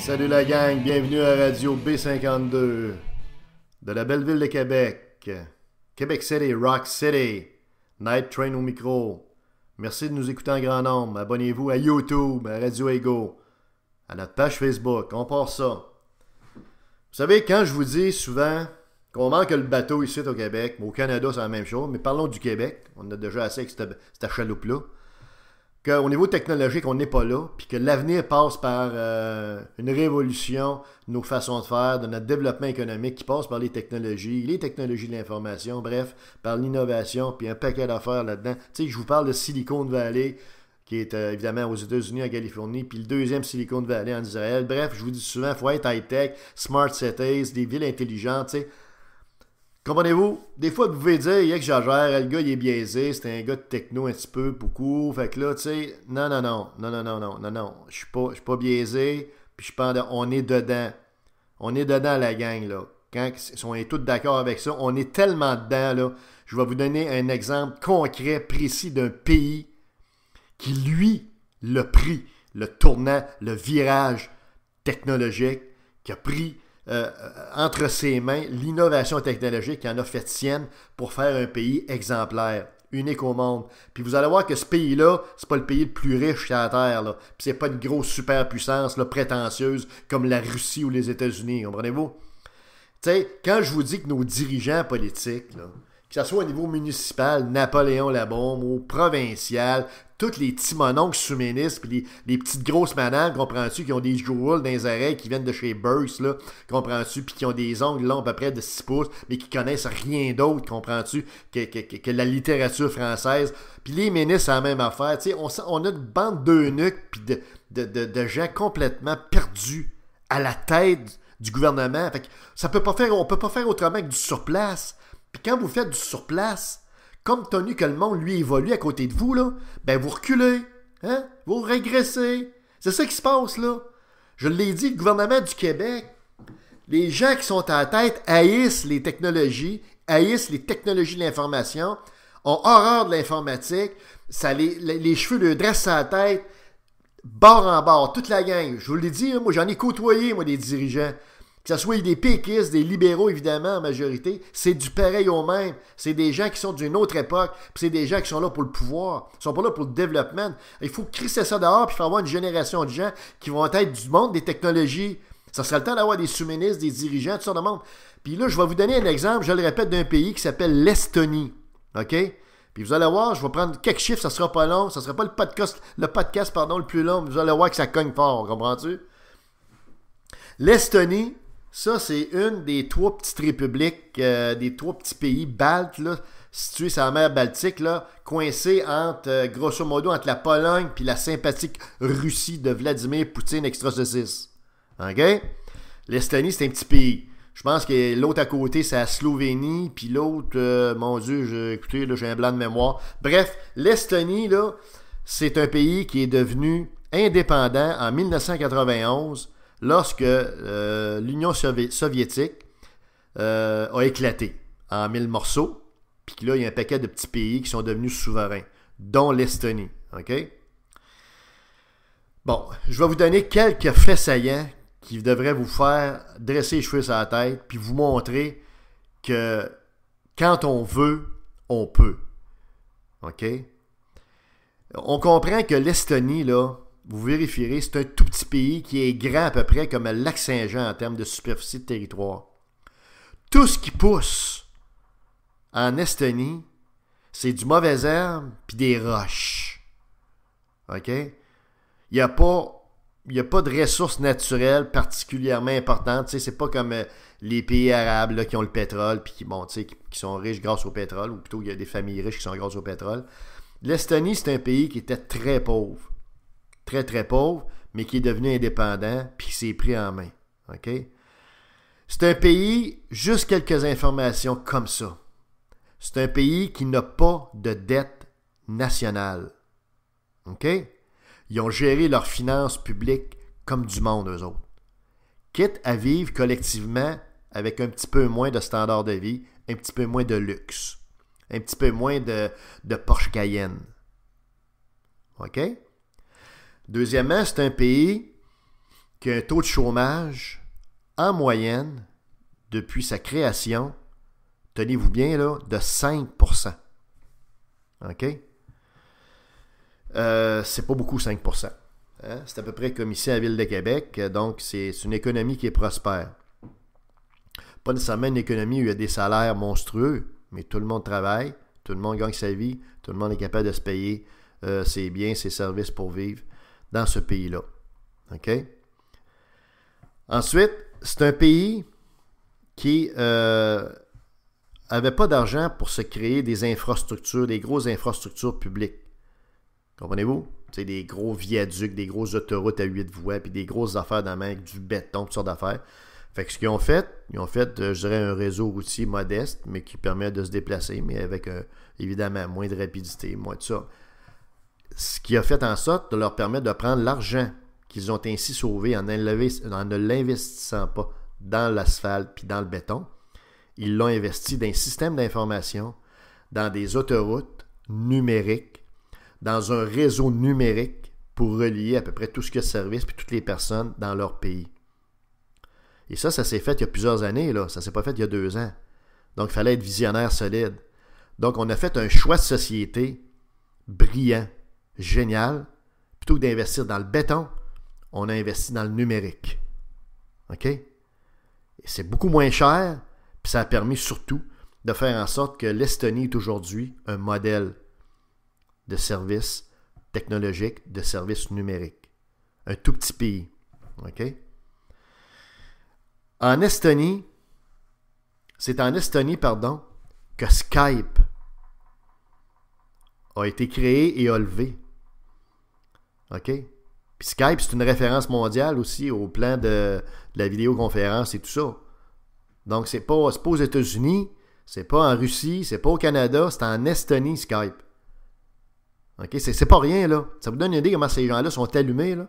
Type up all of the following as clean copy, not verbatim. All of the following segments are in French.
Salut la gang, bienvenue à Radio B52 de la belle ville de Québec. Québec City, Rock City, Night Train au micro. Merci de nous écouter en grand nombre. Abonnez-vous à YouTube, à Radio Ego, à notre page Facebook. On part ça. Vous savez, quand je vous dis souvent qu'on manque le bateau ici au Québec, au Canada c'est la même chose, mais parlons du Québec, on a déjà assez avec cette chaloupe-là, qu'au niveau technologique, on n'est pas là, puis que l'avenir passe par une révolution de nos façons de faire, de notre développement économique qui passe par les technologies de l'information, bref, par l'innovation, puis un paquet d'affaires là-dedans. Tu sais, je vous parle de Silicon Valley, qui est évidemment aux États-Unis, en Californie, puis le deuxième Silicon Valley en Israël. Bref, je vous dis souvent, il faut être high-tech, smart cities, des villes intelligentes, tu sais. Comprenez-vous? Des fois, vous pouvez dire, il y a que j'exagère, le gars, il est biaisé, c'est un gars de techno un petit peu, beaucoup. Fait que là, tu sais, non. Je suis pas biaisé, puis je pense, on est dedans. On est dedans, la gang, là. Quand on est tous d'accord avec ça, on est tellement dedans, là. Je vais vous donner un exemple concret, précis d'un pays qui, lui, l'a pris, le tournant, le virage technologique, qui a pris entre ses mains l'innovation technologique qui en a fait sienne pour faire un pays exemplaire, unique au monde. Puis vous allez voir que ce pays-là, c'est pas le pays le plus riche sur la Terre, là. Puis c'est pas une grosse superpuissance là, prétentieuse comme la Russie ou les États-Unis, comprenez-vous? Tu sais, quand je vous dis que nos dirigeants politiques, là, que ce soit au niveau municipal, Napoléon Labombe, ou provincial, tous les petits mononcles sous-ministres, puis les petites grosses madames, comprends-tu, qui ont des jewels dans les oreilles, qui viennent de chez Burks, là, comprends-tu, puis qui ont des ongles longs à peu près de 6 pouces, mais qui connaissent rien d'autre, comprends-tu, que la littérature française. Puis les ministres, c'est la même affaire. Tu sais, on a une bande d'eunuques, puis de gens complètement perdus à la tête du gouvernement. Fait que on peut pas faire autrement que du surplace. Puis quand vous faites du surplace, compte tenu que le monde, lui, évolue à côté de vous, là, ben vous reculez, hein? Vous régressez. C'est ça qui se passe, là. Je l'ai dit, le gouvernement du Québec, les gens qui sont à la tête haïssent les technologies de l'information, ont horreur de l'informatique, ça les cheveux leur dressent à la tête, bord en bord, toute la gang. Je vous l'ai dit, moi, j'en ai côtoyé, moi, des dirigeants. Que ce soit des péquistes, des libéraux, évidemment, en majorité, c'est du pareil au même. C'est des gens qui sont d'une autre époque, puis c'est des gens qui sont là pour le pouvoir. Ils sont pas là pour le développement. Il faut crisser ça dehors, puis il faut avoir une génération de gens qui vont être du monde des technologies. Ça serait le temps d'avoir des sous-ministres, des dirigeants, tout ça de monde. Puis là, je vais vous donner un exemple, je le répète, d'un pays qui s'appelle l'Estonie. OK? Puis vous allez voir, je vais prendre quelques chiffres, ça sera pas long, ça sera pas le podcast le plus long, mais vous allez voir que ça cogne fort, comprends-tu? L'Estonie, ça, c'est une des 3 petites républiques, des 3 petits pays baltes, là, situés sur la mer Baltique, là, coincés entre, grosso modo, entre la Pologne et la sympathique Russie de Vladimir Poutine extra saucisse. OK? L'Estonie, c'est un petit pays. Je pense que l'autre à côté, c'est la Slovénie, puis l'autre, mon Dieu, écoutez, là, j'ai un blanc de mémoire. Bref, l'Estonie, là, c'est un pays qui est devenu indépendant en 1991, lorsque l'Union soviétique a éclaté en 1000 morceaux, puis là, il y a un paquet de petits pays qui sont devenus souverains, dont l'Estonie. OK? Bon, je vais vous donner quelques faits saillants qui devraient vous faire dresser les cheveux sur la tête, puis vous montrer que quand on veut, on peut. OK? On comprend que l'Estonie, là, vous vérifierez, c'est un tout petit pays qui est grand à peu près comme le lac Saint-Jean en termes de superficie de territoire. Tout ce qui pousse en Estonie, c'est du mauvais herbe puis des roches. OK? Il n'y a pas de ressources naturelles particulièrement importantes. Tu sais, c'est pas comme les pays arabes là, qui ont le pétrole puis qui sont riches grâce au pétrole, ou plutôt il y a des familles riches qui sont grâce au pétrole. L'Estonie, c'est un pays qui était très pauvre. Très, très pauvre, mais qui est devenu indépendant, puis qui s'est pris en main. OK? C'est un pays, juste quelques informations comme ça. C'est un pays qui n'a pas de dette nationale. OK? Ils ont géré leurs finances publiques comme du monde, eux autres. Quitte à vivre collectivement avec un petit peu moins de standard de vie, un petit peu moins de luxe, un petit peu moins de Porsche Cayenne. OK? Deuxièmement, c'est un pays qui a un taux de chômage, en moyenne, depuis sa création, tenez-vous bien, là, de 5%. OK? C'est pas beaucoup, 5%. Hein? C'est à peu près comme ici à la Ville de Québec. Donc, c'est une économie qui est prospère. Pas nécessairement une économie où il y a des salaires monstrueux, mais tout le monde travaille, tout le monde gagne sa vie, tout le monde est capable de se payer ses biens, ses services pour vivre dans ce pays-là. OK? Ensuite, c'est un pays qui n'avait pas d'argent pour se créer des infrastructures, des grosses infrastructures publiques. Comprenez-vous? C'est des gros viaducs, des grosses autoroutes à 8 voies, puis des grosses affaires dans la main avec du béton, toutes sortes d'affaires. Fait que ce qu'ils ont fait, je dirais, un réseau routier modeste, mais qui permet de se déplacer, mais avec, évidemment, moins de rapidité, moins de ça. Ce qui a fait en sorte de leur permettre de prendre l'argent qu'ils ont ainsi sauvé en ne l'investissant pas dans l'asphalte puis dans le béton. Ils l'ont investi dans un système d'information, dans des autoroutes numériques, dans un réseau numérique pour relier à peu près tout ce qu'il y a de service puis toutes les personnes dans leur pays. Et ça s'est fait il y a plusieurs années, là. Ça ne s'est pas fait il y a 2 ans. Donc, il fallait être visionnaire solide. Donc, on a fait un choix de société brillant, génial. Plutôt que d'investir dans le béton, on a investi dans le numérique. OK? Et c'est beaucoup moins cher, puis ça a permis surtout de faire en sorte que l'Estonie est aujourd'hui un modèle de service technologique, de service numérique. Un tout petit pays. OK? C'est en Estonie, que Skype a été créé et a levé. OK? Puis Skype, c'est une référence mondiale aussi au plan de la vidéoconférence et tout ça. Donc, c'est pas aux États-Unis, c'est pas en Russie, c'est pas au Canada, c'est en Estonie, Skype. OK? C'est pas rien, là. Ça vous donne une idée comment ces gens-là sont allumés, là.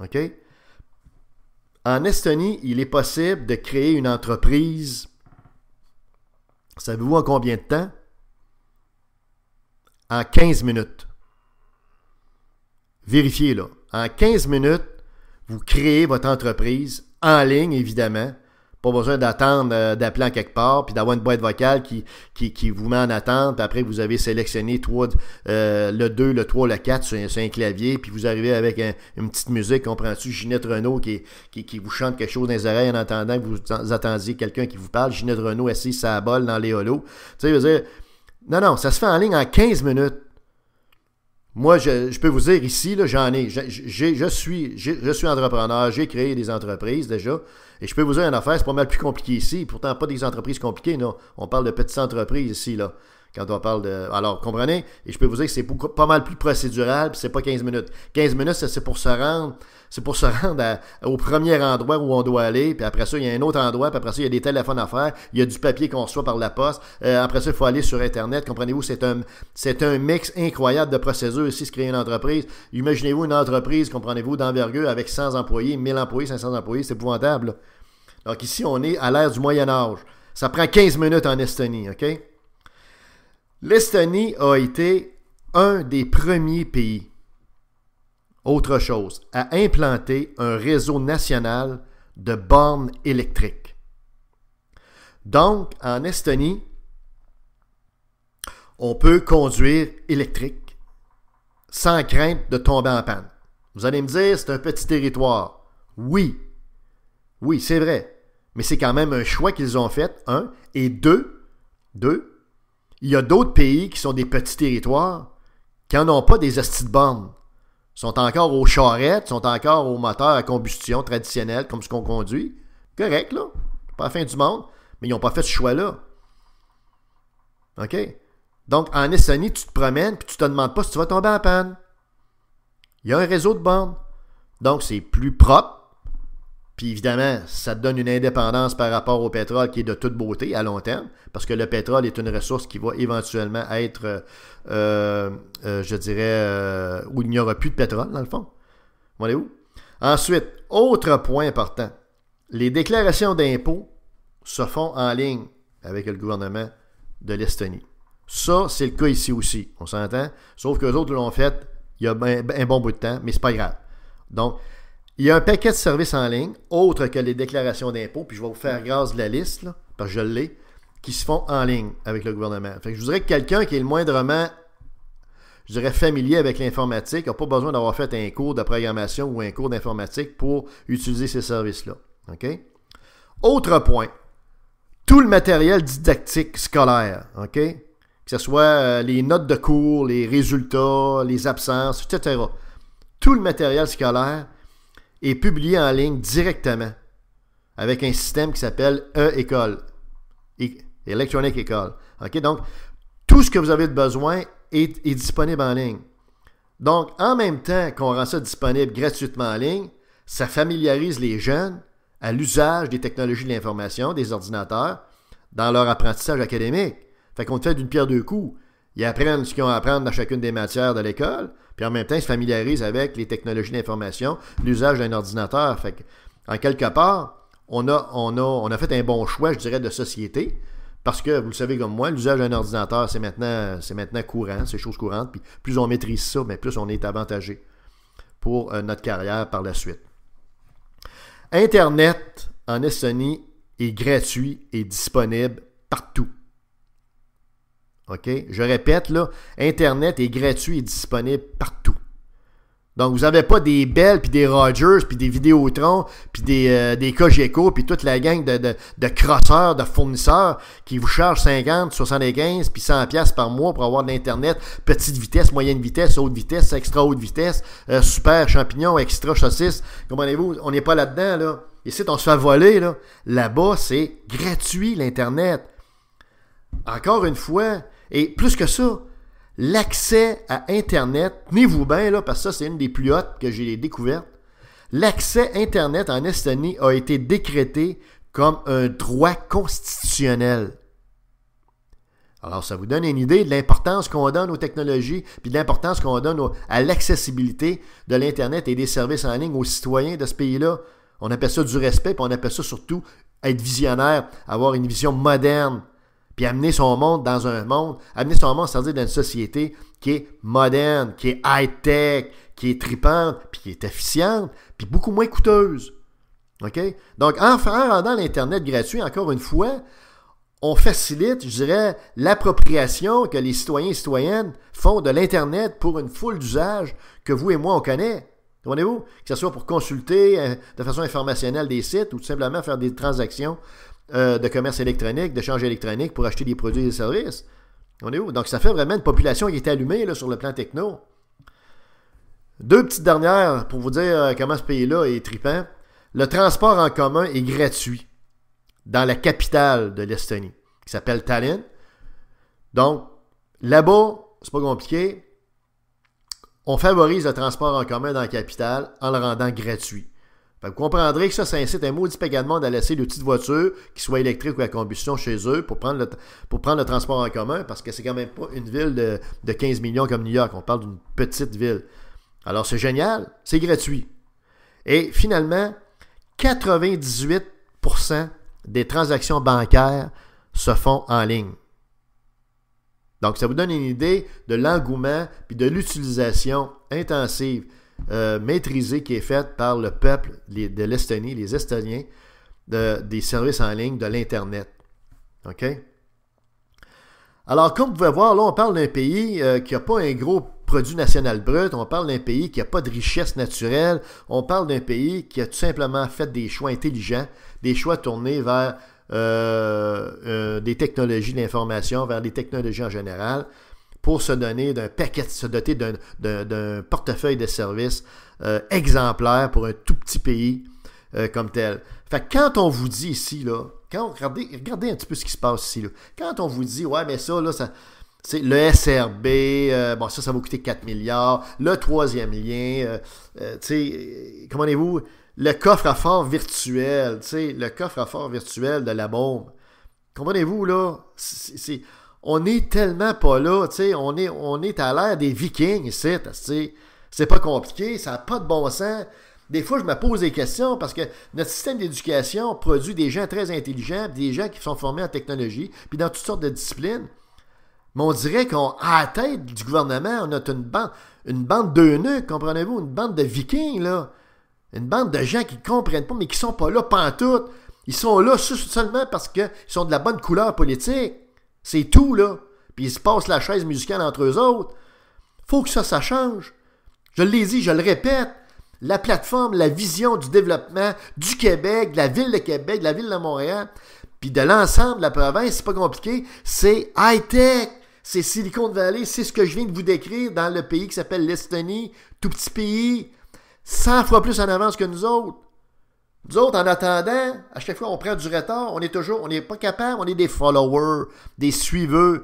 OK? En Estonie, il est possible de créer une entreprise. Savez-vous en combien de temps? En 15 minutes. Vérifiez là. En 15 minutes, vous créez votre entreprise en ligne, évidemment. Pas besoin d'attendre, d'appeler en quelque part, puis d'avoir une boîte vocale qui vous met en attente. Puis après, vous avez sélectionné le 2, le 3, le 4 sur un clavier, puis vous arrivez avec une petite musique, comprends-tu? Ginette Renault qui vous chante quelque chose dans les oreilles en entendant que vous attendiez quelqu'un qui vous parle. Ginette Renault assise sa bol dans les holos. Tu sais, je veux dire, non, ça se fait en ligne en 15 minutes. Moi, je peux vous dire ici, là, je suis entrepreneur, j'ai créé des entreprises déjà, et je peux vous dire une affaire, c'est pas mal plus compliqué ici, pourtant pas des entreprises compliquées, non, on parle de petites entreprises ici, là, quand on parle de... Alors, comprenez, et je peux vous dire que c'est pas mal plus procédural, puis c'est pas 15 minutes. 15 minutes, c'est pour se rendre au premier endroit où on doit aller, puis après ça, il y a un autre endroit, puis après ça, il y a des téléphones à faire, il y a du papier qu'on reçoit par la poste, après ça, il faut aller sur Internet, comprenez-vous, c'est un mix incroyable de procédures ici, se créer une entreprise. Imaginez-vous une entreprise, comprenez-vous, d'envergure avec 100 employés, 1000 employés, 500 employés, c'est épouvantable, là. Donc ici, on est à l'ère du Moyen-Âge. Ça prend 15 minutes en Estonie, OK? L'Estonie a été un des premiers pays, autre chose, à implanter un réseau national de bornes électriques. Donc, en Estonie, on peut conduire électrique sans crainte de tomber en panne. Vous allez me dire, c'est un petit territoire. Oui, c'est vrai. Mais c'est quand même un choix qu'ils ont fait, un. Et deux, il y a d'autres pays qui sont des petits territoires qui n'en ont pas des hosties de bornes. Ils sont encore aux charrettes, sont encore aux moteurs à combustion traditionnels, comme ce qu'on conduit. Correct, là. Pas la fin du monde. Mais ils n'ont pas fait ce choix-là. OK? Donc, en Estonie, tu te promènes et tu ne te demandes pas si tu vas tomber en panne. Il y a un réseau de bornes. Donc, c'est plus propre. Puis évidemment, ça te donne une indépendance par rapport au pétrole qui est de toute beauté à long terme, parce que le pétrole est une ressource qui va éventuellement être, je dirais, où il n'y aura plus de pétrole, dans le fond. Voyez-vous? Ensuite, autre point important, les déclarations d'impôts se font en ligne avec le gouvernement de l'Estonie. Ça, c'est le cas ici aussi, on s'entend? Sauf qu'eux autres l'ont fait il y a un bon bout de temps, mais c'est pas grave. Donc, il y a un paquet de services en ligne, autres que les déclarations d'impôts, puis je vais vous faire grâce de la liste, là, parce que je l'ai, qui se font en ligne avec le gouvernement. Fait que je vous dirais que quelqu'un qui est le moindrement, je dirais, familier avec l'informatique n'a pas besoin d'avoir fait un cours de programmation ou un cours d'informatique pour utiliser ces services-là. OK? Autre point, tout le matériel didactique scolaire, OK? Que ce soit les notes de cours, les résultats, les absences, etc. Tout le matériel scolaire est publié en ligne directement avec un système qui s'appelle e-école, Electronic École. OK? Donc, tout ce que vous avez besoin est disponible en ligne. Donc, en même temps qu'on rend ça disponible gratuitement en ligne, ça familiarise les jeunes à l'usage des technologies de l'information, des ordinateurs, dans leur apprentissage académique. Fait qu'on te fait d'une pierre deux coups. Ils apprennent ce qu'ils ont à apprendre dans chacune des matières de l'école, puis en même temps, ils se familiarisent avec les technologies d'information, l'usage d'un ordinateur. Fait qu'en quelque part, on a fait un bon choix, je dirais, de société, parce que, vous le savez comme moi, l'usage d'un ordinateur, c'est maintenant courant, c'est chose courante, puis plus on maîtrise ça, mais plus on est avantagé pour notre carrière par la suite. Internet en Estonie est gratuit et disponible partout. OK? Je répète, là, Internet est gratuit et disponible partout. Donc, vous n'avez pas des Bell, puis des Rogers, puis des Vidéotron, puis des Cogeco, puis toute la gang de crosseurs, de fournisseurs qui vous chargent 50, 75, puis 100 pièces par mois pour avoir de l'Internet, petite vitesse, moyenne vitesse, haute vitesse, extra haute vitesse, super champignon, extra saucisse. Comprenez-vous? On n'est pas là-dedans, là. Ici, on se fait voler, là. Là-bas, c'est gratuit, l'Internet. Encore une fois, et plus que ça, l'accès à Internet, tenez-vous bien, là, parce que ça, c'est une des plus hautes que j'ai découvertes. L'accès Internet en Estonie a été décrété comme un droit constitutionnel. Alors, ça vous donne une idée de l'importance qu'on donne aux technologies, puis de l'importance qu'on donne à l'accessibilité de l'Internet et des services en ligne aux citoyens de ce pays-là. On appelle ça du respect, puis on appelle ça surtout être visionnaire, avoir une vision moderne, puis amener son monde dans un monde, amener son monde, c'est-à-dire dans une société qui est moderne, qui est high-tech, qui est tripante, puis qui est efficiente, puis beaucoup moins coûteuse. OK? Donc, en rendant l'Internet gratuit, encore une fois, on facilite, je dirais, l'appropriation que les citoyens et citoyennes font de l'Internet pour une foule d'usages que vous et moi, on connaît. Comprenez-vous? Que ce soit pour consulter de façon informationnelle des sites ou tout simplement faire des transactions de commerce électronique, d'échange électronique pour acheter des produits et des services. Comprenez-vous? Donc, ça fait vraiment une population qui est allumée là, sur le plan techno. Deux petites dernières pour vous dire comment ce pays-là est trippant. Le transport en commun est gratuit dans la capitale de l'Estonie, qui s'appelle Tallinn. Donc, là-bas, c'est pas compliqué. On favorise le transport en commun dans la capitale en le rendant gratuit. Fait que vous comprendrez que ça incite un maudit paquet de monde à laisser de petites voitures, qui soient électriques ou à combustion chez eux, pour prendre le transport en commun, parce que c'est quand même pas une ville de 15 millions comme New York. On parle d'une petite ville. Alors, c'est génial. C'est gratuit. Et finalement, 98% des transactions bancaires se font en ligne. Donc, ça vous donne une idée de l'engouement et de l'utilisation intensive, maîtrisée qui est faite par le peuple de l'Estonie, les Estoniens, des services en ligne, de l'Internet. OK? Alors, comme vous pouvez voir, là, on parle d'un pays qui n'a pas un gros produit national brut, on parle d'un pays qui n'a pas de richesse naturelle, on parle d'un pays qui a tout simplement fait des choix intelligents, des choix tournés vers des technologies de l'information, vers des technologies en général, pour se donner d'un paquet, se doter d'un portefeuille de services exemplaire pour un tout petit pays comme tel. Fait que quand on vous dit ici, là, regardez un petit peu ce qui se passe ici, là. Quand on vous dit, ouais, mais ça, là, ça. C'est le SRB, bon, ça va coûter 4 milliards. Le troisième lien, comment dites-vous, le coffre-à-fort virtuel, le coffre-à-fort virtuel de la bombe. Comprenez-vous, là, on est tellement pas là, on est à l'ère des Vikings ici, c'est pas compliqué, ça n'a pas de bon sens. Des fois, je me pose des questions parce que notre système d'éducation produit des gens très intelligents, des gens qui sont formés en technologie, puis dans toutes sortes de disciplines. Mais on dirait qu'à la tête du gouvernement, on a une bande d'eunuques, comprenez-vous, une bande de vikings, là. Une bande de gens qui ne comprennent pas, mais qui ne sont pas là pantoute. Ils sont là seulement parce qu'ils sont de la bonne couleur politique. C'est tout, là. Puis ils se passent la chaise musicale entre eux autres. Faut que ça change. Je l'ai dit, je le répète. La plateforme, la vision du développement du Québec, de la ville de Québec, de la ville de Montréal, puis de l'ensemble de la province, c'est pas compliqué, c'est high-tech. C'est Silicon Valley, c'est ce que je viens de vous décrire dans le pays qui s'appelle l'Estonie, tout petit pays, 100 fois plus en avance que nous autres. Nous autres, en attendant, à chaque fois on prend du retard, on n'est pas capable, on est des followers, des suiveurs.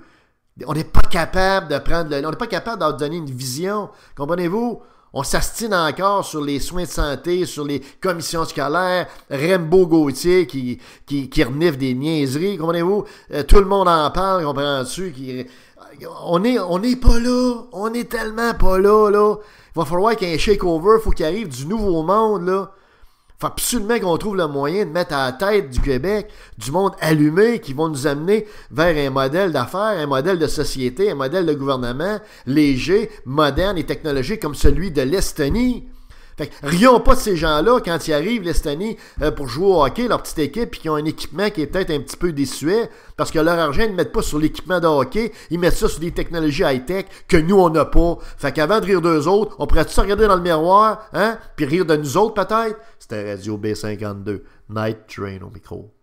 On n'est pas capable on n'est pas capable de donner une vision. Comprenez-vous? On s'astine encore sur les soins de santé, sur les commissions scolaires, Rainbow Gauthier qui renifle des niaiseries, comprenez-vous? Tout le monde en parle, comprends-tu? On n'est pas là. On est tellement pas là, là. Il va falloir qu'il y ait un shake-over, il faut qu'il arrive du nouveau monde, là. Il faut absolument qu'on trouve le moyen de mettre à la tête du Québec du monde allumé qui vont nous amener vers un modèle d'affaires, un modèle de société, un modèle de gouvernement léger, moderne et technologique comme celui de l'Estonie. Fait que rions pas de ces gens-là quand ils arrivent, l'Estonie, pour jouer au hockey, leur petite équipe, puis qui ont un équipement qui est peut-être un petit peu désuet, parce que leur argent, ils ne mettent pas sur l'équipement de hockey, ils mettent ça sur des technologies high-tech que nous, on n'a pas. Fait qu'avant de rire d'eux autres, on pourrait tous se regarder dans le miroir, hein, puis rire de nous autres peut-être. C'était Radio B52, Night Train au micro.